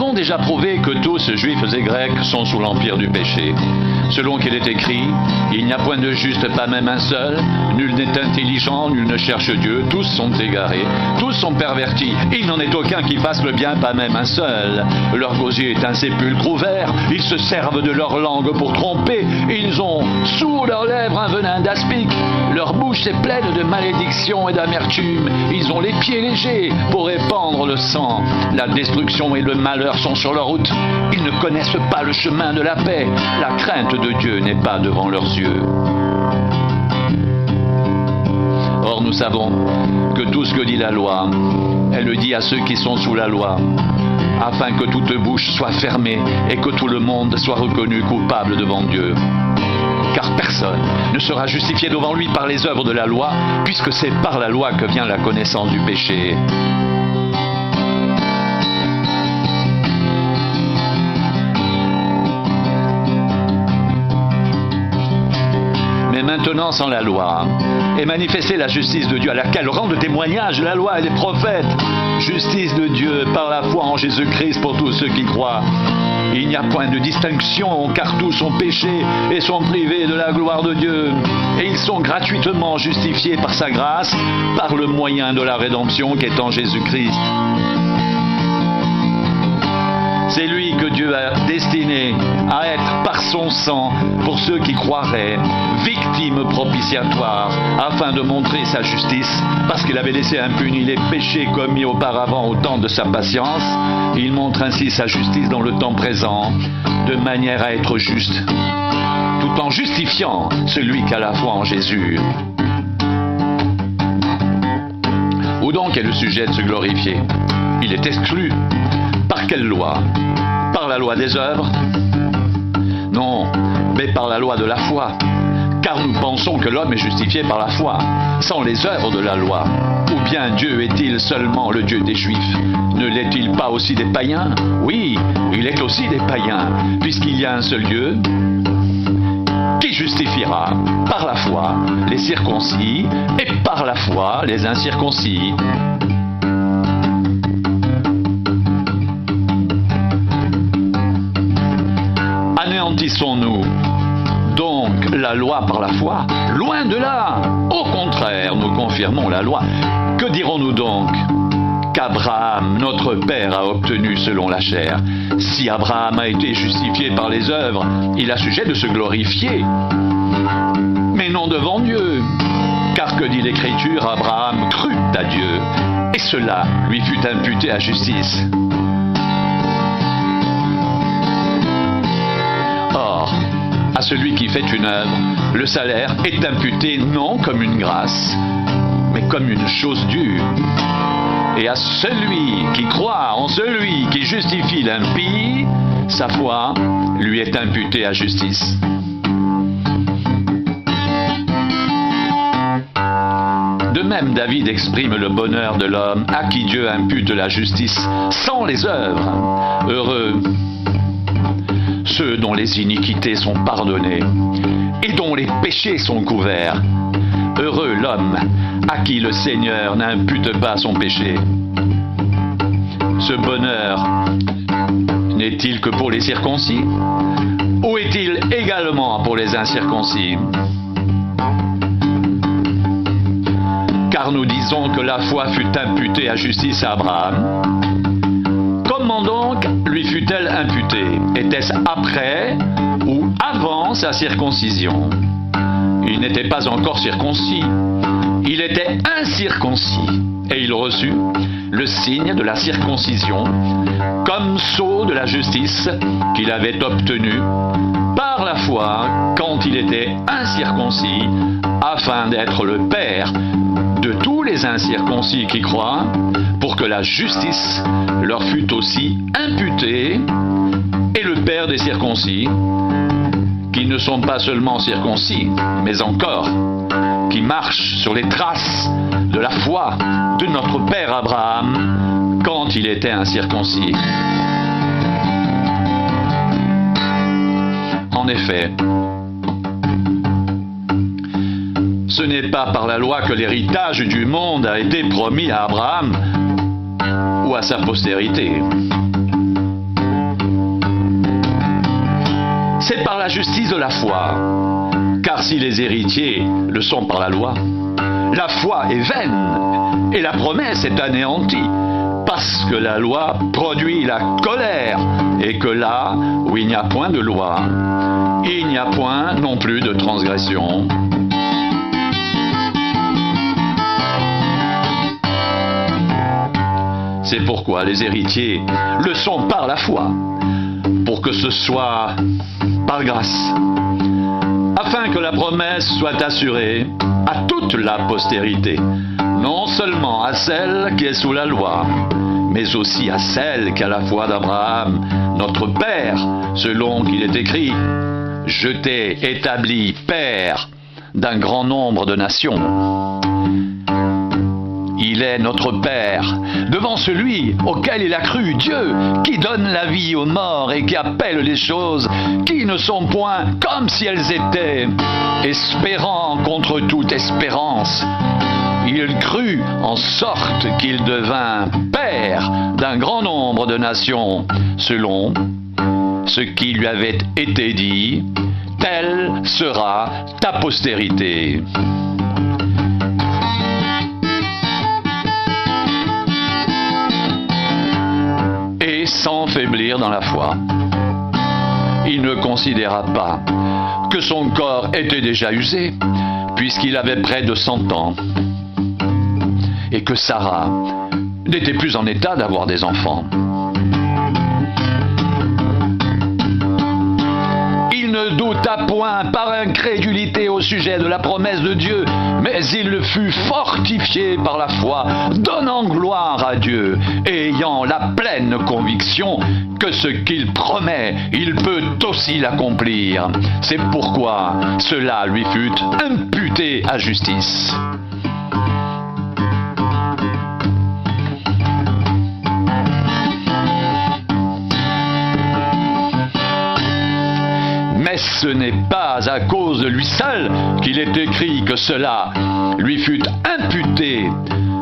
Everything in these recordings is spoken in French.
avons déjà prouvé que tous, juifs et grecs, sont sous l'empire du péché. Selon qu'il est écrit, il n'y a point de juste, pas même un seul, nul n'est intelligent, nul ne cherche Dieu, tous sont égarés, tous sont pervertis, il n'en est aucun qui fasse le bien, pas même un seul. Leur gosier est un sépulcre ouvert, ils se servent de leur langue pour tromper, ils ont sous leurs lèvres un venin d'aspic, leur bouche est pleine de malédiction et d'amertume, ils ont les pieds légers pour répandre le sang, la destruction et le malheur sont sur leur route, ils ne connaissent pas le chemin de la paix, la crainte de Dieu n'est pas devant leurs yeux. Or nous savons que tout ce que dit la loi, elle le dit à ceux qui sont sous la loi, afin que toute bouche soit fermée et que tout le monde soit reconnu coupable devant Dieu. Car personne ne sera justifié devant lui par les œuvres de la loi, puisque c'est par la loi que vient la connaissance du péché. Maintenant, sans la loi, est manifestée la justice de Dieu à laquelle rendent témoignage la loi et les prophètes. Justice de Dieu par la foi en Jésus-Christ pour tous ceux qui croient. Il n'y a point de distinction, car tous sont péchés et sont privés de la gloire de Dieu. Et ils sont gratuitement justifiés par sa grâce, par le moyen de la rédemption qui est en Jésus-Christ. C'est lui que Dieu a destiné à être par son sang, pour ceux qui croiraient, victime propitiatoire, afin de montrer sa justice, parce qu'il avait laissé impunis les péchés commis auparavant au temps de sa patience. Il montre ainsi sa justice dans le temps présent, de manière à être juste, tout en justifiant celui qui a la foi en Jésus. Où donc est le sujet de se glorifier? Il est exclu. Par quelle loi? Par la loi des œuvres? Non, mais par la loi de la foi. Car nous pensons que l'homme est justifié par la foi, sans les œuvres de la loi. Ou bien Dieu est-il seulement le Dieu des Juifs? Ne l'est-il pas aussi des païens? Oui, il est aussi des païens, puisqu'il y a un seul Dieu qui justifiera par la foi les circoncis et par la foi les incirconcis. Anéantissons-nous donc la loi par la foi? Loin de là! Au contraire, nous confirmons la loi. Que dirons-nous donc? Qu'Abraham, notre père, a obtenu selon la chair. Si Abraham a été justifié par les œuvres, il a sujet de se glorifier, mais non devant Dieu. Car que dit l'Écriture? Abraham crut à Dieu, et cela lui fut imputé à justice. Or, à celui qui fait une œuvre, le salaire est imputé non comme une grâce, mais comme une chose due. Et à celui qui croit en celui qui justifie l'impie, sa foi lui est imputée à justice. De même, David exprime le bonheur de l'homme à qui Dieu impute la justice sans les œuvres. Heureux ceux dont les iniquités sont pardonnées et dont les péchés sont couverts. Heureux l'homme à qui le Seigneur n'impute pas son péché. Ce bonheur n'est-il que pour les circoncis? Ou est-il également pour les incirconcis? Car nous disons que la foi fut imputée à justice à Abraham. Comment donc lui fut-elle imputée? Était-ce après ou avant sa circoncision? Il n'était pas encore circoncis. Il était incirconcis. Et il reçut le signe de la circoncision comme sceau de la justice qu'il avait obtenu par la foi quand il était incirconcis, afin d'être le père de tous les incirconcis qui croient, pour que la justice leur fût aussi imputée, et le père des circoncis, qui ne sont pas seulement circoncis, mais encore qui marchent sur les traces de la foi de notre père Abraham quand il était incirconcis. En effet, ce n'est pas par la loi que l'héritage du monde a été promis à Abraham ou à sa postérité. la justice de la foi. Car si les héritiers le sont par la loi, la foi est vaine et la promesse est anéantie, parce que la loi produit la colère, et que là où il n'y a point de loi, il n'y a point non plus de transgression. C'est pourquoi les héritiers le sont par la foi, pour que ce soit par grâce, afin que la promesse soit assurée à toute la postérité, non seulement à celle qui est sous la loi, mais aussi à celle qui a la foi d'Abraham, notre Père, selon qu'il est écrit « Je t'ai établi Père d'un grand nombre de nations ». Il est notre Père, devant celui auquel il a cru, Dieu, qui donne la vie aux morts et qui appelle les choses qui ne sont point comme si elles étaient, espérant contre toute espérance. Il crut en sorte qu'il devint Père d'un grand nombre de nations, selon ce qui lui avait été dit, telle sera ta postérité. Et sans faiblir dans la foi, il ne considéra pas que son corps était déjà usé, puisqu'il avait près de 100 ans, et que Sarah n'était plus en état d'avoir des enfants. Il ne douta point par incrédulité au sujet de la promesse de Dieu, mais il fut fortifié par la foi, donnant gloire à Dieu, et ayant la pleine conviction que ce qu'il promet, il peut aussi l'accomplir. C'est pourquoi cela lui fut imputé à justice. Mais ce n'est pas à cause de lui seul qu'il est écrit que cela lui fut imputé.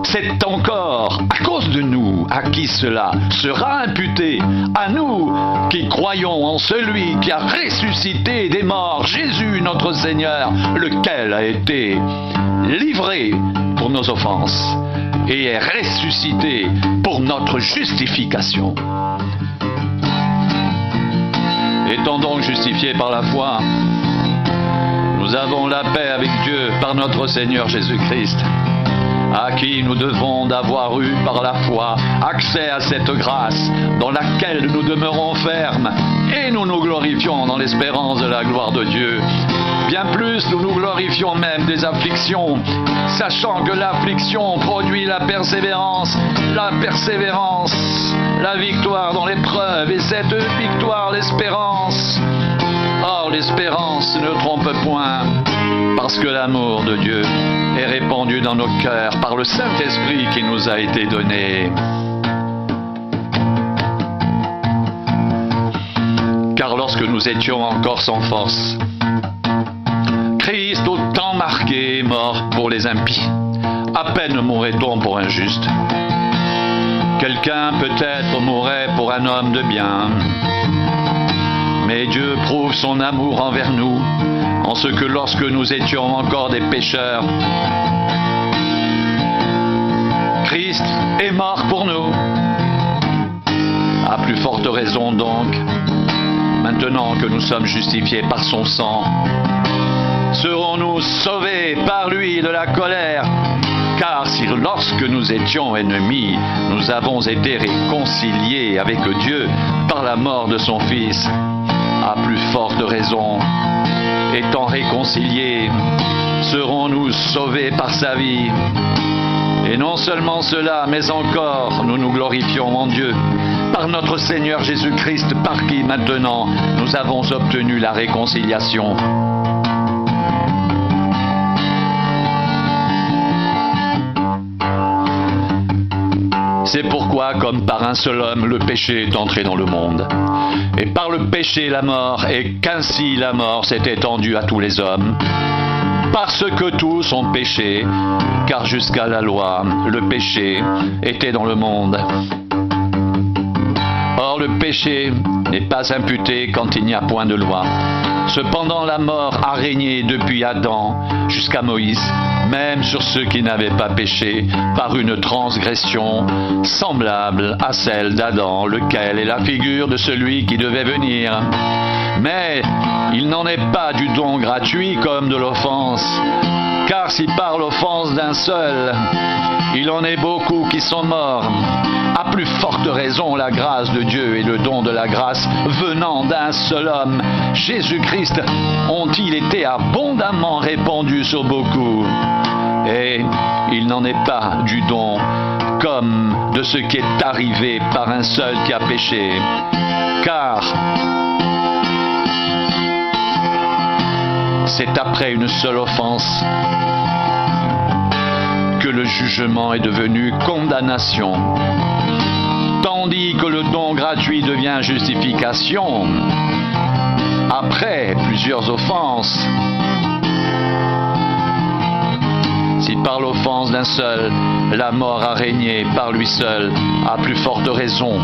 C'est encore à cause de nous à qui cela sera imputé, à nous qui croyons en celui qui a ressuscité des morts, Jésus notre Seigneur, lequel a été livré pour nos offenses et est ressuscité pour notre justification. Étant donc justifiés par la foi, nous avons la paix avec Dieu par notre Seigneur Jésus-Christ, à qui nous devons d'avoir eu par la foi accès à cette grâce dans laquelle nous demeurons fermes et nous nous glorifions dans l'espérance de la gloire de Dieu. Bien plus, nous nous glorifions même des afflictions, sachant que l'affliction produit la persévérance, la victoire dans l'épreuve, et cette victoire, l'espérance. Or, l'espérance ne trompe point, parce que l'amour de Dieu est répandu dans nos cœurs par le Saint-Esprit qui nous a été donné. Car lorsque nous étions encore sans force, Christ, au temps marqué, est mort pour les impies. À peine mourrait-on pour un juste. Quelqu'un peut-être mourrait pour un homme de bien. Mais Dieu prouve son amour envers nous, en ce que lorsque nous étions encore des pécheurs, Christ est mort pour nous. À plus forte raison donc, maintenant que nous sommes justifiés par son sang, serons-nous sauvés par lui de la colère. Car si lorsque nous étions ennemis, nous avons été réconciliés avec Dieu par la mort de son Fils, à plus forte raison, étant réconciliés, serons-nous sauvés par sa vie. Et non seulement cela, mais encore nous nous glorifions en Dieu, par notre Seigneur Jésus-Christ, par qui maintenant nous avons obtenu la réconciliation. C'est pourquoi, comme par un seul homme, le péché est entré dans le monde. Et par le péché, la mort, et qu'ainsi la mort s'est étendue à tous les hommes. Parce que tous ont péché, car jusqu'à la loi, le péché était dans le monde. Or le péché n'est pas imputé quand il n'y a point de loi. Cependant la mort a régné depuis Adam jusqu'à Moïse, même sur ceux qui n'avaient pas péché, par une transgression semblable à celle d'Adam, lequel est la figure de celui qui devait venir. Mais il n'en est pas du don gratuit comme de l'offense, car si par l'offense d'un seul, il en est beaucoup qui sont morts, à plus forte raison la grâce de Dieu et le don de la grâce venant d'un seul homme, Jésus-Christ, ont-ils été abondamment répandus sur beaucoup. Et il n'en est pas du don comme de ce qui est arrivé par un seul qui a péché, car c'est après une seule offense que le jugement est devenu condamnation, tandis que le don gratuit devient justification après plusieurs offenses. Si par l'offense d'un seul, la mort a régné par lui seul, à plus forte raison,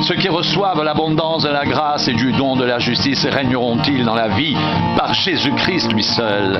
ceux qui reçoivent l'abondance de la grâce et du don de la justice régneront-ils dans la vie par Jésus-Christ lui seul.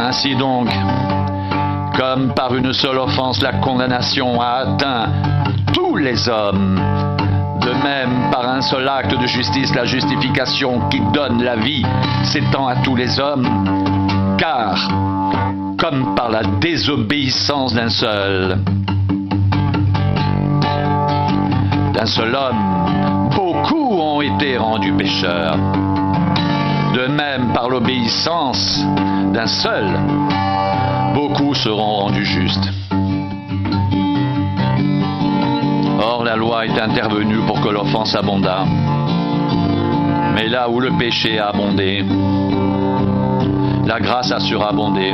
Ainsi donc, comme par une seule offense la condamnation a atteint tous les hommes, de même par un seul acte de justice la justification qui donne la vie s'étend à tous les hommes, car comme par la désobéissance d'un seul homme, beaucoup ont été rendus pécheurs. De même, par l'obéissance d'un seul, beaucoup seront rendus justes. Or, la loi est intervenue pour que l'offense abondât. Mais là où le péché a abondé, la grâce a surabondé.